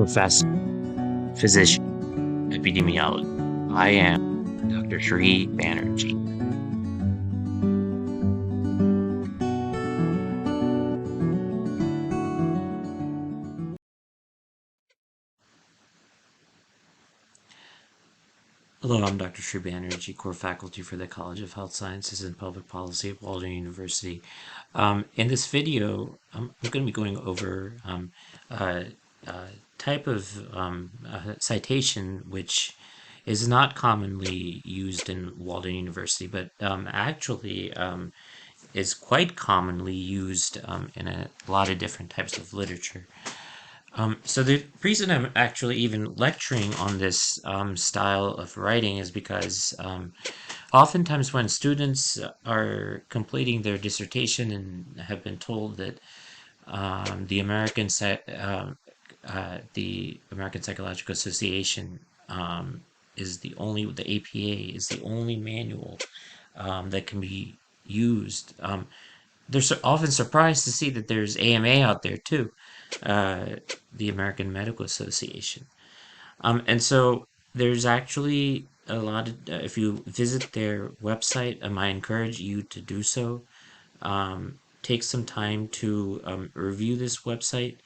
professor, physician, epidemiologist. I am Dr. Sri Banerjee. Hello, I'm Dr. Sri Banerjee, core faculty for the College of Health Sciences and Public Policy at Walden University. In this video, I'm going to be going over a type of citation which is not commonly used in Walden University, but actually is quite commonly used in a lot of different types of literature. So the reason I'm actually even lecturing on this style of writing is because oftentimes when students are completing their dissertation and have been told that the American Psychological Association is the APA is the only manual that can be used. They're often surprised to see that there's AMA out there too, the American Medical Association. And so there's actually a lot of, if you visit their website, I encourage you to do so. Take some time to review this website.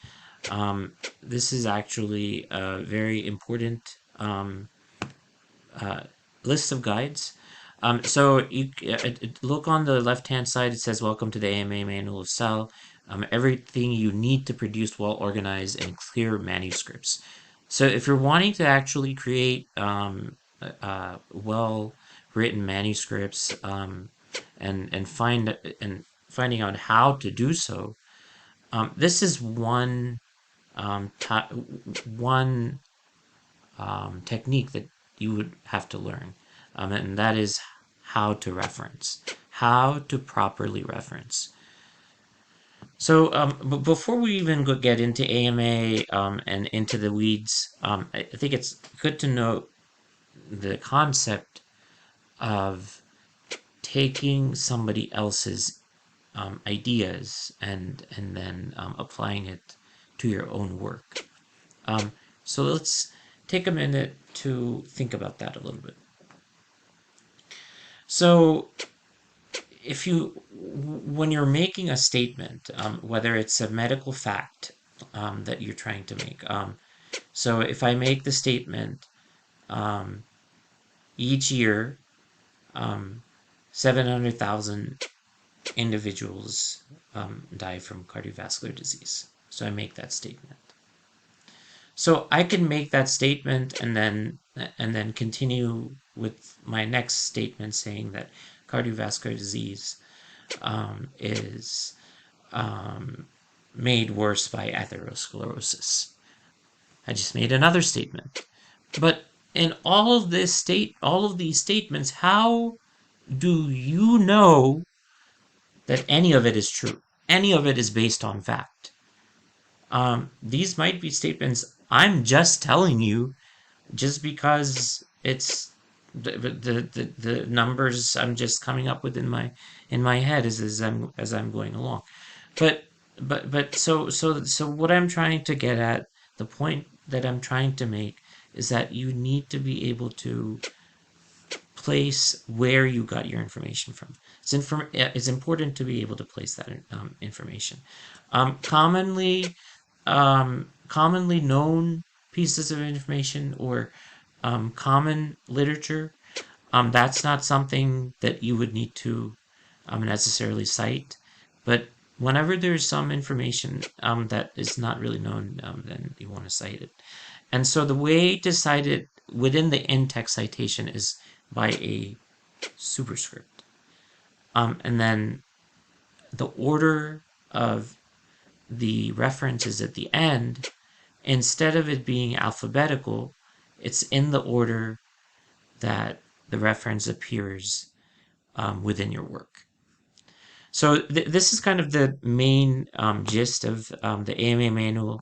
This is actually a very important list of guides. So you look on the left-hand side. It says, "Welcome to the AMA Manual of Cell. Everything you need to produce well-organized and clear manuscripts." So if you're wanting to actually create well-written manuscripts and finding out how to do so, this is one technique that you would have to learn, and that is how to reference, how to properly reference. So, but before we even get into AMA and into the weeds, I think it's good to note the concept of taking somebody else's ideas and then applying it to your own work. So let's take a minute to think about that a little bit. So when you're making a statement, whether it's a medical fact that you're trying to make, so if I make the statement, each year, 700,000 individuals die from cardiovascular disease. So I make that statement. So I can make that statement and then continue with my next statement saying that cardiovascular disease is made worse by atherosclerosis. I just made another statement. But in all of these statements, how do you know that any of it is true? Any of it is based on fact. These might be statements I'm just telling you just because it's the numbers I'm just coming up with in my head as I'm going along. So what I'm trying to get at, the point that I'm trying to make, is that you need to be able to place where you got your information from. It's important to be able to place that information. Commonly known pieces of information or common literature, that's not something that you would need to necessarily cite. But whenever there's some information that is not really known, then you want to cite it. And so the way to cite it within the in-text citation is by a superscript. And then the order of the references at the end, instead of it being alphabetical, it's in the order that the reference appears within your work. So this is kind of the main gist of the AMA manual.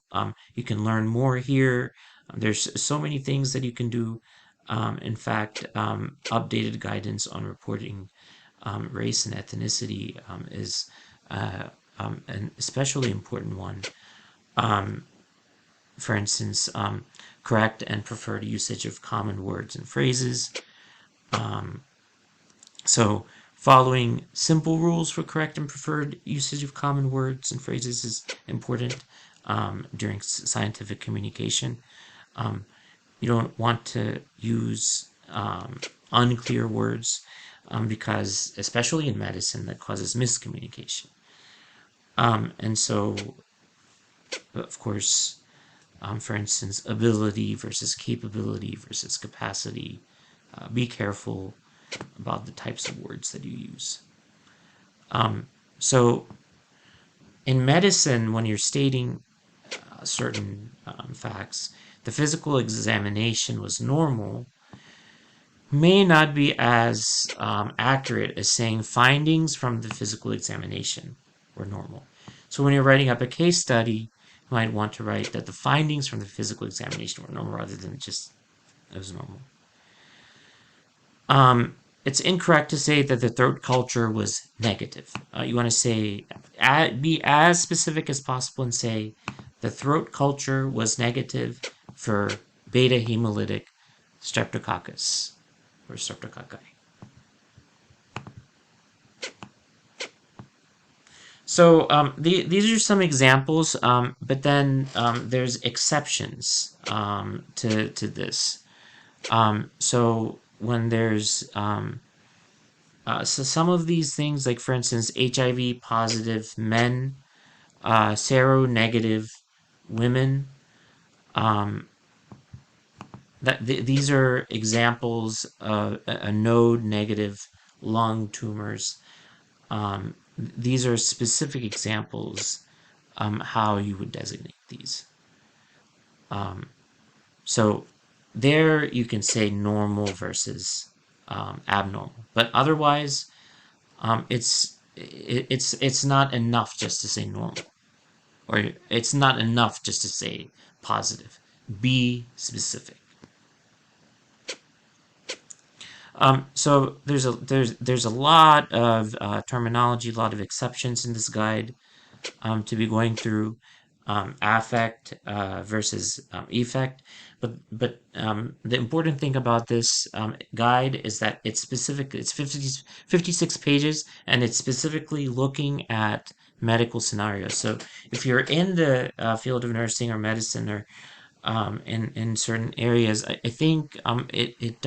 You can learn more here. There's so many things that you can do. In fact, updated guidance on reporting race and ethnicity is an especially important one. for instance, correct and preferred usage of common words and phrases. So following simple rules for correct and preferred usage of common words and phrases is important during scientific communication. You don't want to use unclear words because, especially in medicine, that causes miscommunication. And so, of course, for instance, ability versus capability versus capacity. Be careful about the types of words that you use. So, in medicine, when you're stating certain facts, the physical examination was normal may not be as accurate as saying findings from the physical examination were normal. So when you're writing up a case study, you might want to write that the findings from the physical examination were normal rather than just it was normal. It's incorrect to say that the throat culture was negative. You want to say, be as specific as possible and say the throat culture was negative for beta hemolytic streptococcus or streptococci. So these are some examples, but then there's exceptions to this. So when there's so some of these things, like for instance, HIV positive men, seronegative women, these are examples of a node negative lung tumors. These are specific examples how you would designate these. So there you can say normal versus abnormal, but otherwise it's not enough just to say normal, or it's not enough just to say positive. Be specific. So there's a lot of terminology, a lot of exceptions in this guide to be going through. Affect versus effect, but the important thing about this guide is that it's specific. It's 56 pages, and it's specifically looking at medical scenarios. So if you're in the field of nursing or medicine or in certain areas, I think it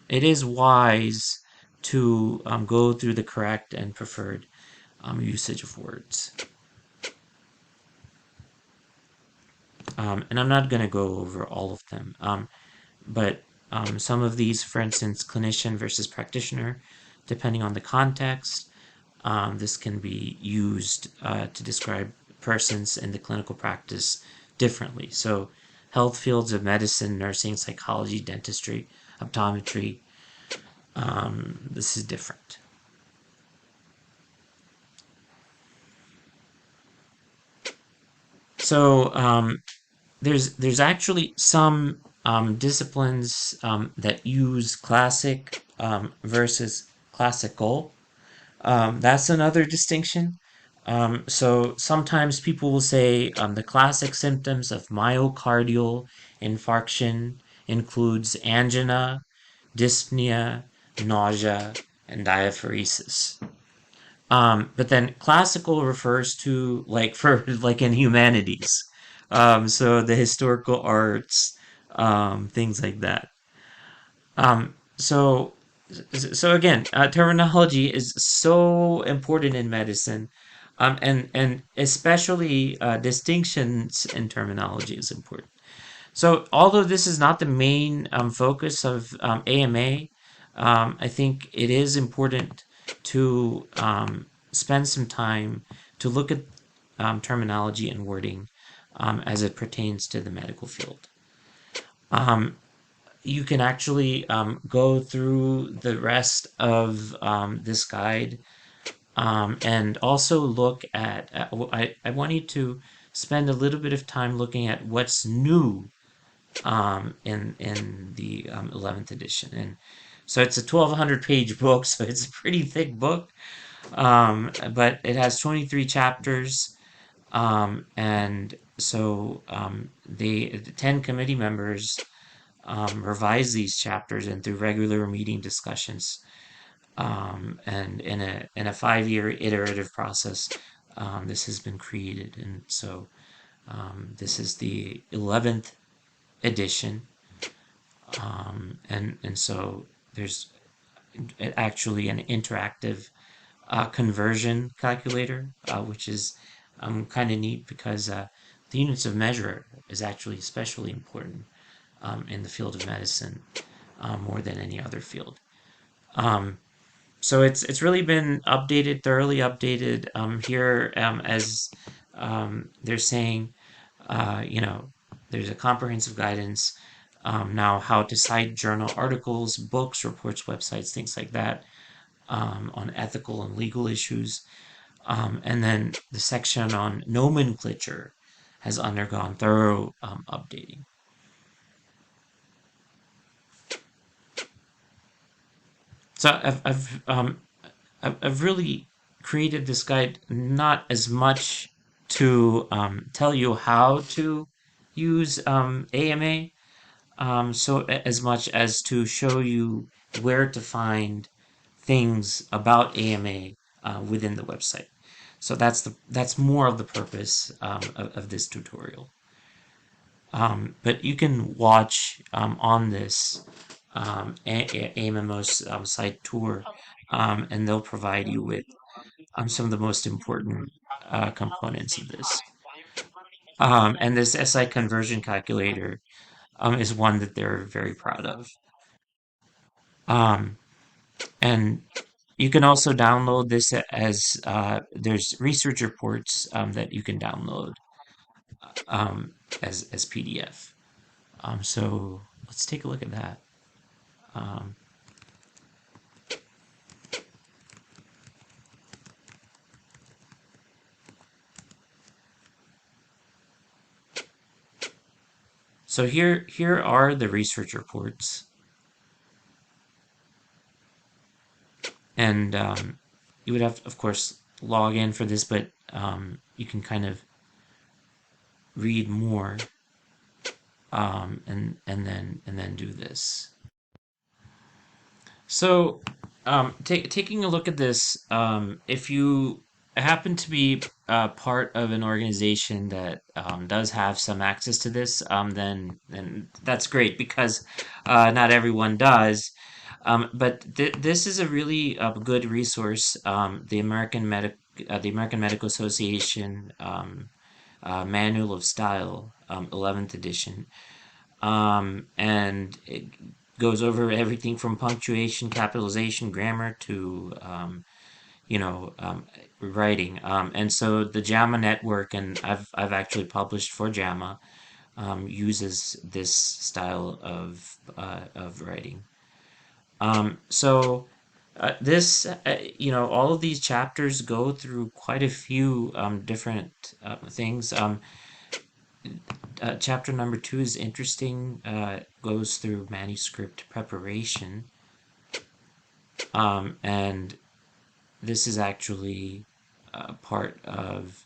is wise to go through the correct and preferred usage of words. And I'm not going to go over all of them, but some of these, for instance, clinician versus practitioner, depending on the context, this can be used to describe persons in the clinical practice differently. So health fields of medicine, nursing, psychology, dentistry, optometry, this is different. So there's actually some disciplines that use classic versus classical. That's another distinction. So sometimes people will say the classic symptoms of myocardial infarction includes angina, dyspnea, nausea, and diaphoresis. But then classical refers to like for like in humanities. So the historical arts, things like that. So so again, terminology is so important in medicine, and especially distinctions in terminology is important. So although this is not the main focus of AMA, I think it is important to spend some time to look at terminology and wording as it pertains to the medical field. You can actually go through the rest of this guide and also look at, I want you to spend a little bit of time looking at what's new in the 11th edition. And so it's a 1,200-page book, so it's a pretty thick book, but it has 23 chapters, and The 10 committee members revise these chapters, and through regular meeting discussions, and in a 5-year iterative process, this has been created. And so this is the 11th edition, and so there's actually an interactive conversion calculator, which is kind of neat because the units of measure is actually especially important in the field of medicine, more than any other field. So it's really been updated, thoroughly updated, here, as they're saying, you know, there's a comprehensive guidance now how to cite journal articles, books, reports, websites, things like that, on ethical and legal issues. And then the section on nomenclature has undergone thorough updating. So I've really created this guide not as much to tell you how to use AMA, as much as to show you where to find things about AMA within the website. So that's more of the purpose of this tutorial. But you can watch on this AMMO's site tour, and they'll provide you with some of the most important components of this. And this SI conversion calculator is one that they're very proud of. Um, and you can also download this as there's research reports that you can download as PDF. So let's take a look at that. Um, so here are the research reports, and you would have to, of course, log in for this, but you can kind of read more, and then do this. So, taking a look at this, if you happen to be part of an organization that does have some access to this, then that's great because not everyone does. But this is a really good resource. The American Medical Association Manual of Style, 11th edition, and it goes over everything from punctuation, capitalization, grammar to you know writing. And so the JAMA network, and I've actually published for JAMA, uses this style of writing. So this all of these chapters go through quite a few different things. Chapter number 2 is interesting. Goes through manuscript preparation, and this is actually part of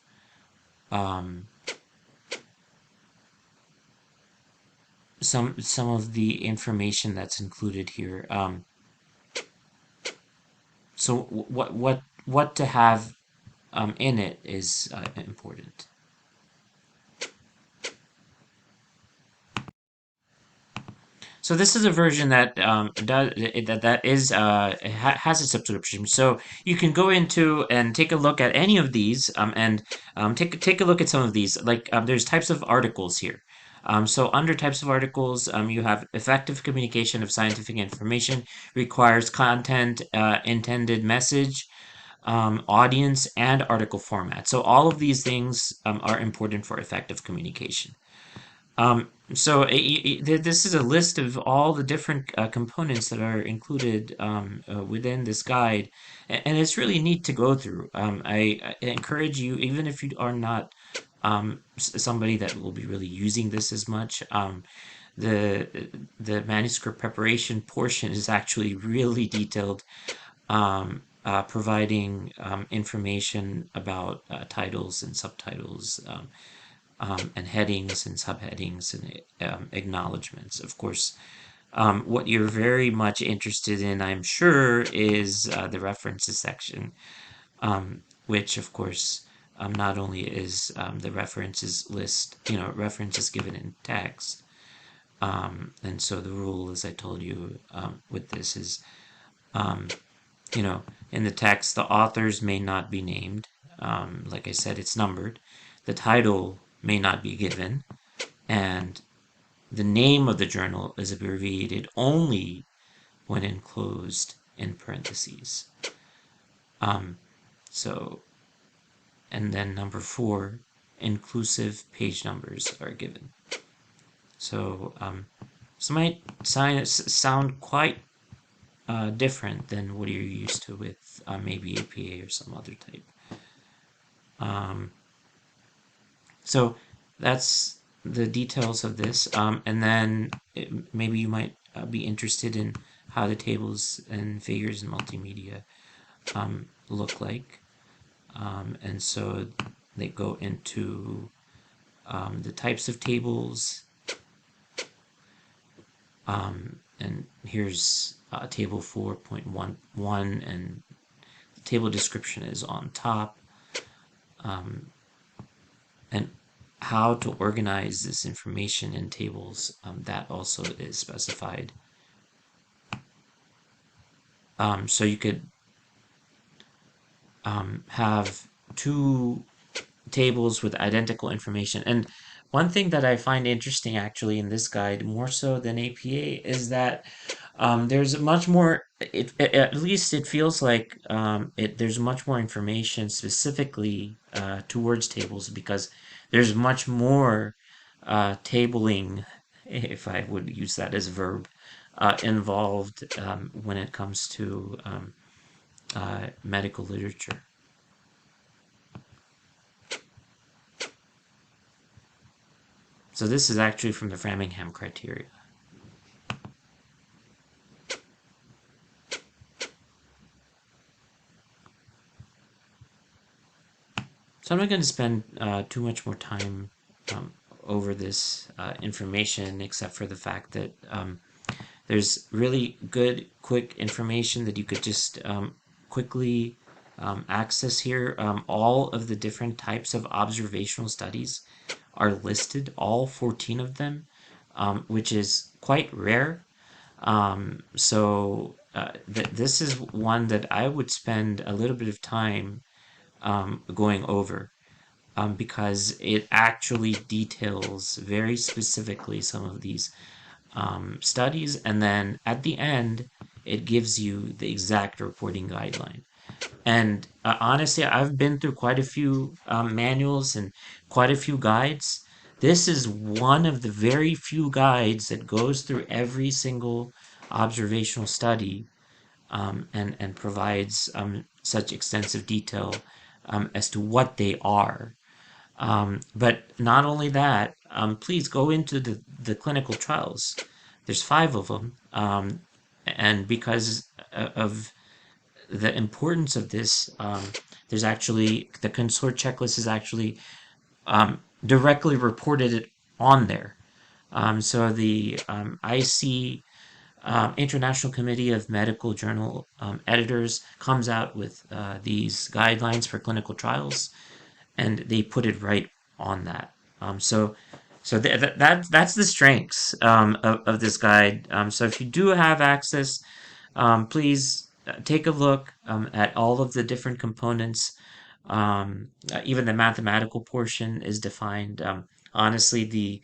some of the information that's included here. So what to have in it is important. So this is a version that has a subscription. So you can go into and take a look at any of these, and take a look at some of these. Like there's types of articles here. So under types of articles, you have effective communication of scientific information requires content, intended message, audience, and article format. So all of these things are important for effective communication. This is a list of all the different components that are included within this guide, and it's really neat to go through. I encourage you, even if you are not somebody that will be really using this as much, the the manuscript preparation portion is actually really detailed, providing information about titles and subtitles. and headings and subheadings and acknowledgments. Of course, what you're very much interested in, I'm sure, is the references section, which, of course, not only is the references list, references given in text, and so the rule, as I told you with this, is, in the text, the authors may not be named. Like I said, it's numbered. The title may not be given, and the name of the journal is abbreviated only when enclosed in parentheses. So, and then number 4, inclusive page numbers are given. So, this might sound quite different than what you're used to with maybe APA or some other type. So that's the details of this, and then maybe you might be interested in how the tables and figures and multimedia look like, and so they go into the types of tables, and here's table 4.11, and the table description is on top, and how to organize this information in tables, that also is specified. So you could have 2 tables with identical information. And one thing that I find interesting actually in this guide, more so than APA, is that there's much more, at least it feels like there's much more information specifically towards tables, because there's much more tabling, if I would use that as a verb, involved when it comes to medical literature. So this is actually from the Framingham criteria. So I'm not going to spend too much more time over this information, except for the fact that there's really good, quick information that you could just quickly access here. All of the different types of observational studies are listed, all 14 of them, which is quite rare. So this is one that I would spend a little bit of time going over, because it actually details very specifically some of these studies, and then at the end it gives you the exact reporting guideline. And honestly, I've been through quite a few manuals and quite a few guides. This is one of the very few guides that goes through every single observational study, and provides such extensive detail as to what they are. But not only that, please go into the clinical trials. There's 5 of them, and because of the importance of this, there's actually the consort checklist is actually directly reported on there. So the IC, International Committee of Medical Journal Editors, comes out with these guidelines for clinical trials, and they put it right on that. So that's the strengths of this guide. So if you do have access, please take a look at all of the different components. Even the mathematical portion is defined. Honestly, the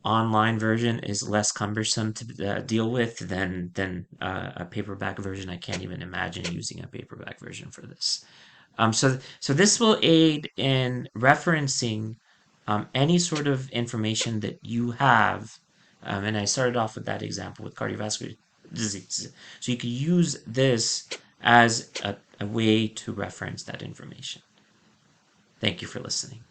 online version is less cumbersome to deal with than a paperback version. I can't even imagine using a paperback version for this. So this will aid in referencing any sort of information that you have. And I started off with that example with cardiovascular disease. So you can use this as a way to reference that information. Thank you for listening.